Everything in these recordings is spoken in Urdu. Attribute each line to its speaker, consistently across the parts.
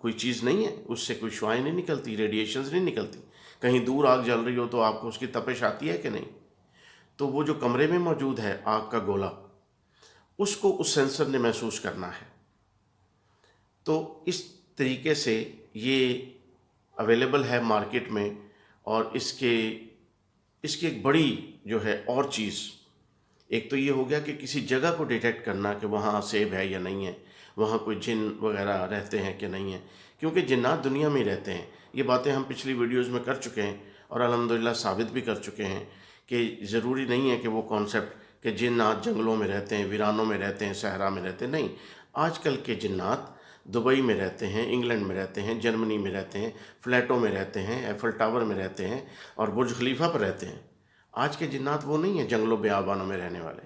Speaker 1: کوئی چیز نہیں ہے، اس سے کوئی شعاعیں نہیں نکلتی، ریڈیشنز نہیں نکلتی. کہیں دور آگ جل رہی ہو تو آپ کو اس کی تپش آتی ہے کہ نہیں؟ تو وہ جو کمرے میں موجود ہے آگ کا گولا، اس کو اس سینسر نے محسوس کرنا ہے. تو اس طریقے سے یہ اویلیبل ہے مارکیٹ میں. اور اس کی ایک بڑی جو ہے اور چیز، ایک تو یہ ہو گیا کہ کسی جگہ کو ڈیٹیکٹ کرنا کہ وہاں سیب ہے یا نہیں ہے، وہاں کوئی جن وغیرہ رہتے ہیں کہ نہیں ہیں، کیونکہ جنات دنیا میں ہی رہتے ہیں. یہ باتیں ہم پچھلی ویڈیوز میں کر چکے ہیں اور الحمدللہ ثابت بھی کر چکے ہیں کہ ضروری نہیں ہے کہ وہ کانسیپٹ کہ جنات جنگلوں میں رہتے ہیں، ویرانوں میں رہتے ہیں، صحرا میں رہتے ہیں. نہیں، آج کل کے جنات دبئی میں رہتے ہیں، انگلینڈ میں رہتے ہیں، جرمنی میں رہتے ہیں، فلیٹوں میں رہتے ہیں، ایفل ٹاور میں رہتے ہیں اور برج خلیفہ پر رہتے ہیں. آج کے جنات وہ نہیں ہیں جنگلوں بیابانوں میں رہنے والے.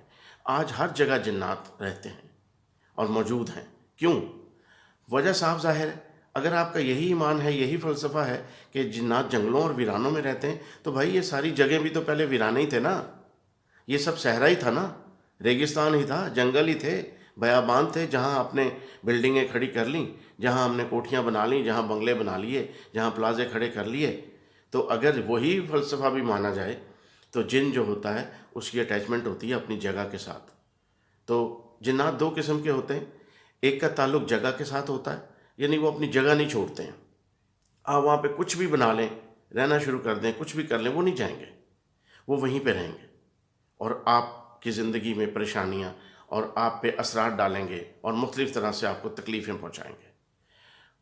Speaker 1: آج ہر جگہ جنات رہتے ہیں اور موجود ہیں. کیوں؟ وجہ صاف ظاہر ہے. اگر آپ کا یہی ایمان ہے، یہی فلسفہ ہے کہ جنات جنگلوں اور ویرانوں میں رہتے ہیں، تو بھائی یہ ساری جگہیں بھی تو پہلے ویرانے ہی تھے نا. یہ سب صحرا ہی تھا نا، ریگستان ہی تھا، جنگل ہی تھے، بیابان تھے، جہاں آپ نے بلڈنگیں کھڑی کر لیں، جہاں ہم نے کوٹھیاں بنا لیں، جہاں بنگلے بنا لیے، جہاں پلازے کھڑے کر لیے. تو اگر وہی فلسفہ بھی مانا جائے تو جن جو ہوتا ہے اس کی اٹیچمنٹ ہوتی ہے اپنی جگہ کے ساتھ. تو جنات دو قسم کے ہوتے ہیں. ایک کا تعلق جگہ کے ساتھ ہوتا ہے، یعنی وہ اپنی جگہ نہیں چھوڑتے ہیں. آپ وہاں پہ کچھ بھی بنا لیں، رہنا شروع کر دیں، کچھ بھی کر لیں، وہ نہیں جائیں گے، وہ وہیں پہ رہیں گے اور آپ کی زندگی میں پریشانیاں اور آپ پہ اثرات ڈالیں گے اور مختلف طرح سے آپ کو تکلیفیں پہنچائیں گے.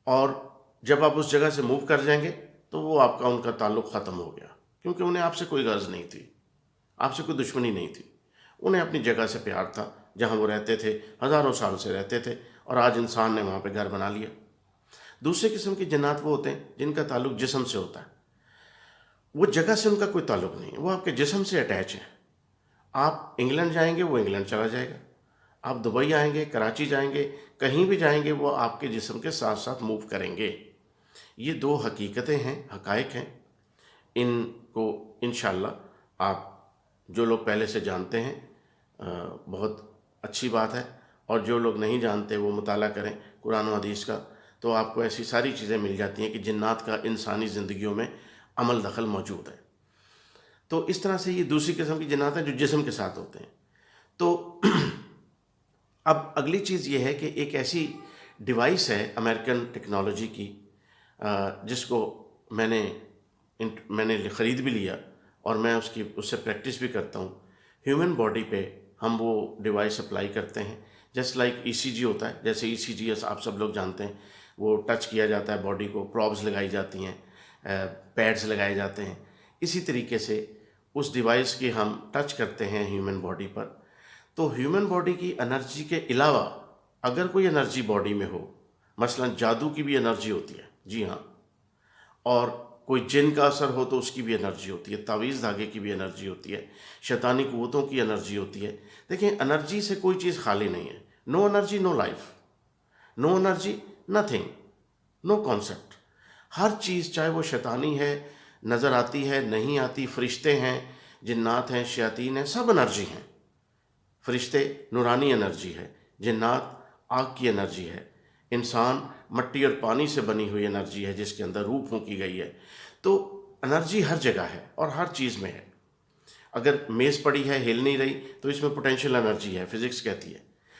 Speaker 1: اور جب آپ اس جگہ سے موو کر جائیں گے تو وہ آپ کا ان کا تعلق ختم ہو گیا، کیونکہ انہیں آپ سے کوئی غرض نہیں تھی، آپ سے کوئی دشمنی نہیں تھی. انہیں اپنی جگہ سے پیار تھا جہاں وہ رہتے تھے، ہزاروں سال سے رہتے تھے، اور آج انسان نے وہاں پہ گھر بنا لیا. دوسرے قسم کے جنات وہ ہوتے ہیں جن کا تعلق جسم سے ہوتا ہے. وہ جگہ سے ان کا کوئی تعلق نہیں ہے، وہ آپ کے جسم سے اٹیچ ہیں. آپ انگلینڈ جائیں گے وہ انگلینڈ چلا جائے گا، آپ دبئی آئیں گے، کراچی جائیں گے، کہیں بھی جائیں گے، وہ آپ کے جسم کے ساتھ ساتھ موو کریں گے. یہ دو حقیقتیں ہیں، حقائق ہیں. ان کو انشاءاللہ آپ جو لوگ پہلے سے جانتے ہیں بہت اچھی بات ہے، اور جو لوگ نہیں جانتے وہ مطالعہ کریں قرآن و حدیث کا، تو آپ کو ایسی ساری چیزیں مل جاتی ہیں کہ جنات کا انسانی زندگیوں میں عمل دخل موجود ہے. تو اس طرح سے یہ دوسری قسم کی جنات ہیں جو جسم کے ساتھ ہوتے ہیں. تو اب اگلی چیز یہ ہے کہ ایک ایسی ڈیوائس ہے امریکن ٹیکنالوجی کی، جس کو میں نے خرید بھی لیا اور میں اس سے پریکٹس بھی کرتا ہوں. ہیومن باڈی پہ ہم وہ ڈیوائس اپلائی کرتے ہیں، جیسے لائک ای سی جی ہوتا ہے. جیسے ای سی جی آپ سب لوگ جانتے ہیں، وہ ٹچ کیا جاتا ہے باڈی کو، پرابز لگائی جاتی ہیں، پیڈز لگائے جاتے ہیں. اسی طریقے سے اس ڈیوائس کی ہم ٹچ کرتے ہیں ہیومن باڈی پر. تو ہیومن باڈی کی انرجی کے علاوہ اگر کوئی انرجی باڈی میں ہو، مثلا جادو کی بھی انرجی ہوتی ہے، جی ہاں، اور کوئی جن کا اثر ہو تو اس کی بھی انرجی ہوتی ہے، تعویذ دھاگے کی بھی انرجی ہوتی ہے، شیطانی قوتوں کی انرجی ہوتی ہے. دیکھیں، انرجی سے کوئی چیز خالی نہیں ہے. نو انرجی نو لائف، نو انرجی نتھنگ، نو کانسیپٹ. ہر چیز چاہے وہ شیطانی ہے، نظر آتی ہے، نہیں آتی، فرشتے ہیں، جنات ہیں، شیاطین ہیں، سب انرجی ہیں. فرشتے نورانی انرجی ہے، جنات آگ کی انرجی ہے، انسان مٹی اور پانی سے بنی ہوئی انرجی ہے جس کے اندر روح پھونکی گئی ہے. تو انرجی ہر جگہ ہے اور ہر چیز میں ہے. اگر میز پڑی ہے ہل نہیں رہی تو اس میں پوٹینشیل انرجی ہے، فزکس کہتی ہے.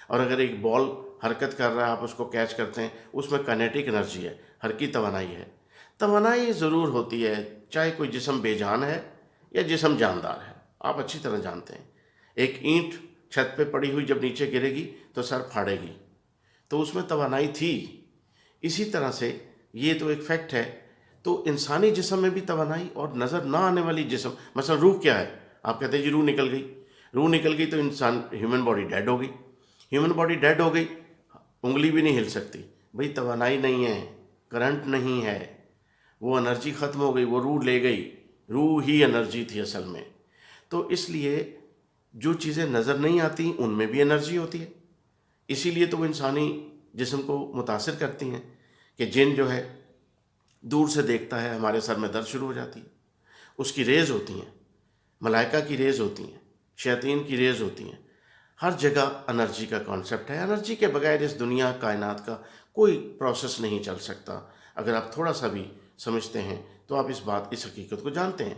Speaker 1: اور اگر ایک بال حرکت کر رہا ہے، آپ اس کو کیچ کرتے ہیں، اس میں کائنیٹک انرجی ہے، حرکی توانائی ہے. توانائی ضرور ہوتی ہے، چاہے کوئی جسم بے جان ہے یا جسم جاندار ہے. آپ اچھی طرح جانتے ہیں، ایک اینٹ چھت پہ پڑی ہوئی جب نیچے گرے گی تو سر پھاڑے گی، تو اس میں توانائی تھی. اسی طرح سے یہ تو ایک فیکٹ ہے. تو انسانی جسم میں بھی توانائی اور نظر نہ آنے والی جسم، مثلا روح کیا ہے؟ آپ کہتے ہیں جی روح نکل گئی. روح نکل گئی تو انسان ہیومن باڈی ڈیڈ ہو گئی. ہیومن باڈی ڈیڈ ہو گئی، انگلی بھی نہیں ہل سکتی. بھئی توانائی نہیں ہے، کرنٹ نہیں ہے، وہ انرجی ختم ہو گئی، وہ روح لے گئی. روح ہی انرجی تھی اصل میں. تو اس لیے جو چیزیں نظر نہیں آتی ان میں بھی انرجی ہوتی ہے. اسی لیے تو وہ انسانی جسم کو متاثر کرتی ہیں کہ جن جو ہے دور سے دیکھتا ہے، ہمارے سر میں درد شروع ہو جاتی ہے. اس کی ریز ہوتی ہیں، ملائکہ کی ریز ہوتی ہیں، شیاطین کی ریز ہوتی ہیں. ہر جگہ انرجی کا کانسیپٹ ہے. انرجی کے بغیر اس دنیا کائنات کا کوئی پروسیس نہیں چل سکتا۔ اگر آپ تھوڑا سا بھی سمجھتے ہیں تو آپ اس حقیقت کو جانتے ہیں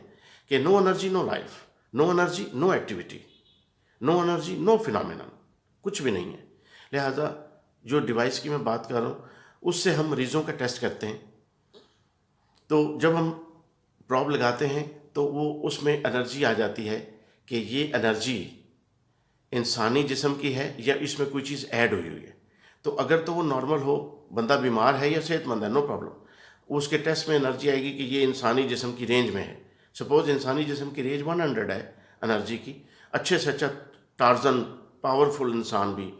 Speaker 1: کہ نو انرجی نو لائف، نو انرجی نو ایکٹیویٹی، نو انرجی نو فینامینن، کچھ بھی نہیں ہے۔ لہٰذا جو ڈیوائس کی میں بات کر رہا ہوں اس سے ہم مریضوں کا ٹیسٹ کرتے ہیں، تو جب ہم پراپ لگاتے ہیں تو وہ اس میں انرجی آ جاتی ہے کہ یہ انرجی انسانی جسم کی ہے یا اس میں کوئی چیز ایڈ ہوئی ہے۔ تو اگر تو وہ نارمل ہو، بندہ بیمار ہے یا صحت مند ہے، نو پرابلم، اس کے ٹیسٹ میں انرجی آئے گی کہ یہ انسانی جسم کی رینج میں ہے۔ سپوز انسانی جسم کی رینج 100 ہے انرجی کی، اچھے سے اچھا ٹارزن پاورفل انسان بھی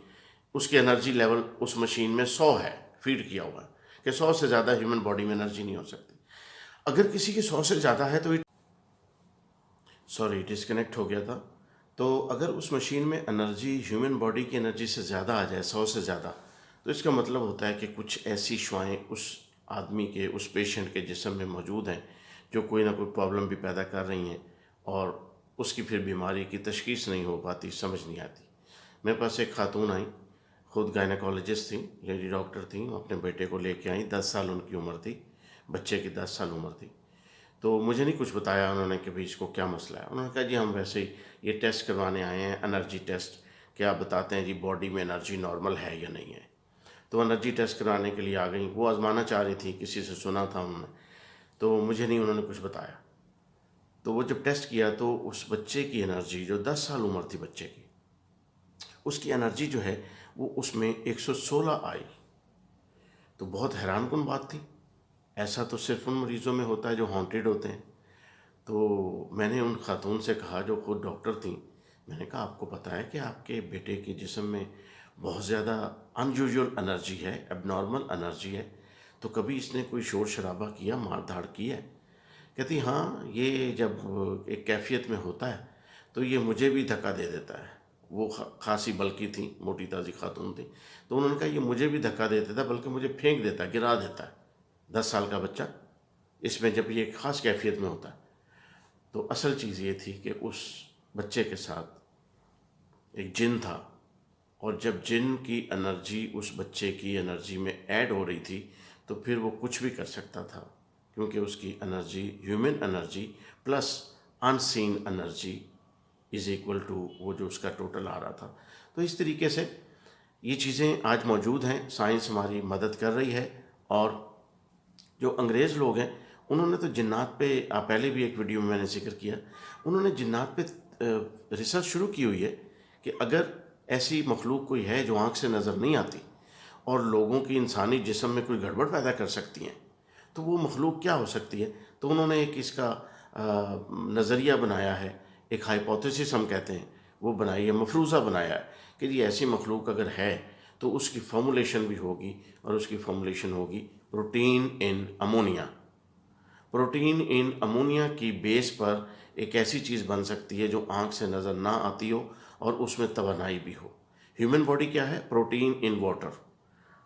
Speaker 1: اس کی انرجی لیول اس مشین میں 100 ہے، فیڈ کیا ہوا ہے کہ 100 سے زیادہ ہیومن باڈی میں انرجی نہیں ہو سکتی۔ اگر کسی کی 100 سے زیادہ ہے تو ڈسکنیکٹ ہو گیا تھا۔ تو اگر اس مشین میں انرجی ہیومن باڈی کی انرجی سے زیادہ آ جائے، 100 سے زیادہ، تو اس کا مطلب ہوتا ہے کہ کچھ ایسی شعاعیں اس آدمی کے، اس پیشنٹ کے جسم میں موجود ہیں جو کوئی نہ کوئی پرابلم بھی پیدا کر رہی ہیں، اور اس کی پھر بیماری کی تشخیص نہیں ہو پاتی، سمجھ نہیں آتی۔ میرے پاس ایک خاتون آئیں، خود گائنیکالوجسٹ تھیں، لیڈی ڈاکٹر تھیں، اپنے بیٹے کو لے کے آئیں، 10 سال ان کی عمر تھی، بچے کی 10 سال عمر تھی۔ تو مجھے نہیں کچھ بتایا انہوں نے کہ بھئی اس کو کیا مسئلہ ہے۔ انہوں نے کہا جی ہم ویسے ہی یہ ٹیسٹ کروانے آئے ہیں، انرجی ٹیسٹ، کہ آپ بتاتے ہیں جی باڈی میں انرجی نارمل ہے یا نہیں ہے۔ تو انرجی ٹیسٹ کرانے کے لیے آ گئیں، وہ آزمانا چاہ رہی تھی، کسی سے سنا تھا انہوں نے، تو مجھے نہیں انہوں نے کچھ بتایا۔ تو وہ جب ٹیسٹ کیا تو اس بچے کی انرجی، جو 10 سال عمر تھی بچے کی، اس کی انرجی جو ہے وہ اس میں 116 آئی۔ تو بہت حیران کن بات تھی، ایسا تو صرف ان مریضوں میں ہوتا ہے جو ہانٹیڈ ہوتے ہیں۔ تو میں نے ان خاتون سے کہا جو خود ڈاکٹر تھیں، میں نے کہا آپ کو پتہ ہے کہ آپ کے بیٹے کے جسم میں بہت زیادہ ان یوزول انرجی ہے، اب نارمل انرجی ہے، تو کبھی اس نے کوئی شور شرابہ کیا، مار دھاڑ کی ہے؟ کہتی ہاں، یہ جب ایک کیفیت میں ہوتا ہے تو یہ مجھے بھی دھکا دے دیتا ہے۔ وہ خاصی بلکی تھیں، موٹی تازی خاتون تھیں، تو انہوں نے کہا یہ مجھے بھی دھکا دیتا تھا، بلکہ مجھے پھینک دیتا ہے، گرا دیتا ہے، 10 سال کا بچہ اس میں جب یہ ایک خاص کیفیت میں ہوتا ہے۔ تو اصل چیز یہ تھی کہ اس بچے کے ساتھ ایک جن تھا، اور جب جن کی انرجی اس بچے کی انرجی میں ایڈ ہو رہی تھی تو پھر وہ کچھ بھی کر سکتا تھا، کیونکہ اس کی انرجی ہیومن انرجی پلس ان سین انرجی از ایکول ٹو وہ جو اس کا ٹوٹل آ رہا تھا۔ تو اس طریقے سے یہ چیزیں آج موجود ہیں، سائنس ہماری مدد کر رہی ہے۔ اور جو انگریز لوگ ہیں انہوں نے تو جنات پہ، پہلے بھی ایک ویڈیو میں نے ذکر کیا، انہوں نے جنات پہ ریسرچ شروع کی ہوئی ہے کہ اگر ایسی مخلوق کوئی ہے جو آنکھ سے نظر نہیں آتی اور لوگوں کی انسانی جسم میں کوئی گڑبڑ پیدا کر سکتی ہیں، تو وہ مخلوق کیا ہو سکتی ہے؟ تو انہوں نے ایک اس کا نظریہ بنایا ہے، ایک ہائپوتھیسس ہم کہتے ہیں، وہ بنائی ہے، مفروضہ بنایا ہے کہ یہ ایسی مخلوق اگر ہے تو اس کی فارمولیشن بھی ہوگی، اور اس کی فارمولیشن ہوگی پروٹین ان امونیا۔ پروٹین ان امونیا کی بیس پر ایک ایسی چیز بن سکتی ہے جو آنکھ سے نظر نہ آتی ہو اور اس میں توانائی بھی ہو۔ ہیومن باڈی کیا ہے؟ Protein in water.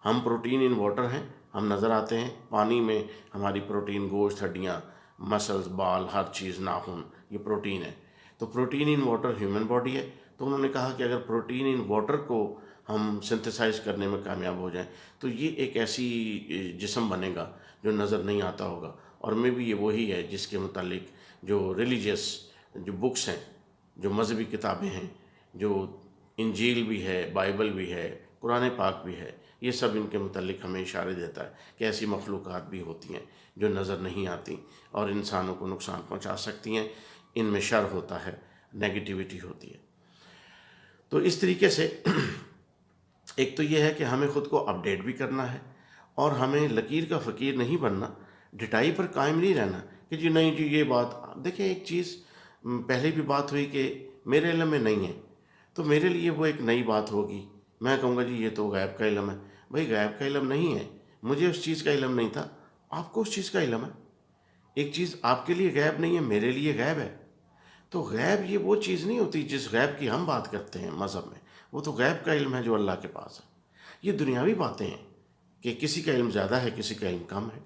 Speaker 1: ہم پروٹین ان واٹر ہیں، ہم نظر آتے ہیں پانی میں، ہماری پروٹین، گوشت، ہڈیاں، مسلز، بال، ہر چیز، ناخن، یہ پروٹین ہے۔ تو protein in water human body ہے۔ تو انہوں نے کہا کہ اگر پروٹین ان واٹر کو ہم سنتھسائز کرنے میں کامیاب ہو جائیں تو یہ ایک ایسی جسم بنے گا جو نظر نہیں آتا ہوگا، اور میں بھی یہ وہی ہے جس کے متعلق جو ریلیجیس جو بکس ہیں، جو مذہبی کتابیں ہیں، جو انجیل بھی ہے، بائبل بھی ہے، قرآن پاک بھی ہے، یہ سب ان کے متعلق ہمیں اشارے دیتا ہے کہ ایسی مخلوقات بھی ہوتی ہیں جو نظر نہیں آتی اور انسانوں کو نقصان پہنچا سکتی ہیں، ان میں شر ہوتا ہے، نیگیٹیوٹی ہوتی ہے۔ تو اس طریقے سے ایک تو یہ ہے کہ ہمیں خود کو اپڈیٹ بھی کرنا ہے، اور ہمیں لکیر کا فقیر نہیں بننا، ڈٹائی پر قائم نہیں رہنا کہ جی نہیں جی یہ بات۔ دیکھیں ایک چیز پہلے بھی بات ہوئی کہ میرے علم میں نہیں ہے، تو میرے لیے وہ ایک نئی بات ہوگی، میں کہوں گا جی یہ تو غیب کا علم ہے۔ بھئی غیب کا علم نہیں ہے، مجھے اس چیز کا علم نہیں تھا، آپ کو اس چیز کا علم ہے۔ ایک چیز آپ کے لیے غیب نہیں ہے، میرے لیے غیب ہے۔ تو غیب یہ وہ چیز نہیں ہوتی جس غیب کی ہم بات کرتے ہیں مذہب میں، وہ تو غیب کا علم ہے جو اللہ کے پاس ہے۔ یہ دنیاوی باتیں ہیں کہ کسی کا علم زیادہ ہے، کسی کا علم کم ہے۔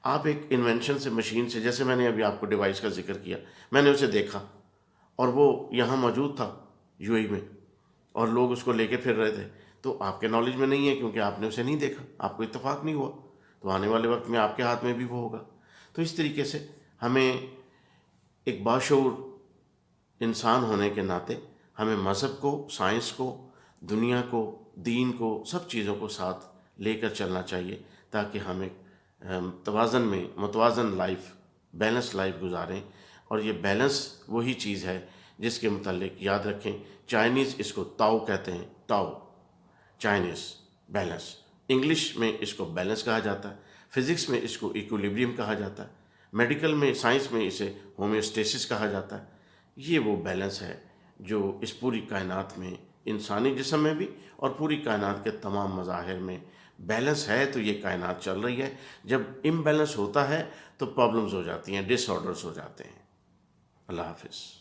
Speaker 1: آپ ایک انوینشن سے، مشین سے، جیسے میں نے ابھی آپ کو ڈیوائس کا ذکر کیا، میں نے اسے دیکھا اور وہ یہاں موجود تھا یو اے میں، اور لوگ اس کو لے کے پھر رہے تھے، تو آپ کے نالج میں نہیں ہے کیونکہ آپ نے اسے نہیں دیکھا، آپ کو اتفاق نہیں ہوا، تو آنے والے وقت میں آپ کے ہاتھ میں بھی وہ ہوگا۔ تو اس طریقے سے ہمیں ایک باشعور انسان ہونے کے ناطے ہمیں مذہب کو، سائنس کو، دنیا کو، دین کو، سب چیزوں کو ساتھ لے کر چلنا چاہیے تاکہ ہم ایک توازن میں متوازن لائف، بیلنس لائف گزاریں۔ اور یہ بیلنس وہی چیز ہے جس کے متعلق یاد رکھیں، چائنیز اس کو تاؤ کہتے ہیں، تاؤ، چائنیز بیلنس، انگلش میں اس کو بیلنس کہا جاتا ہے، فزکس میں اس کو ایکولیبریم کہا جاتا ہے، میڈیکل میں، سائنس میں اسے ہومیوسٹیسس کہا جاتا ہے۔ یہ وہ بیلنس ہے جو اس پوری کائنات میں، انسانی جسم میں بھی اور پوری کائنات کے تمام مظاہر میں بیلنس ہے، تو یہ کائنات چل رہی ہے۔ جب امبیلنس ہوتا ہے تو پرابلمز ہو جاتی ہیں، ڈس آرڈرز ہو جاتے ہیں۔ اللہ حافظ۔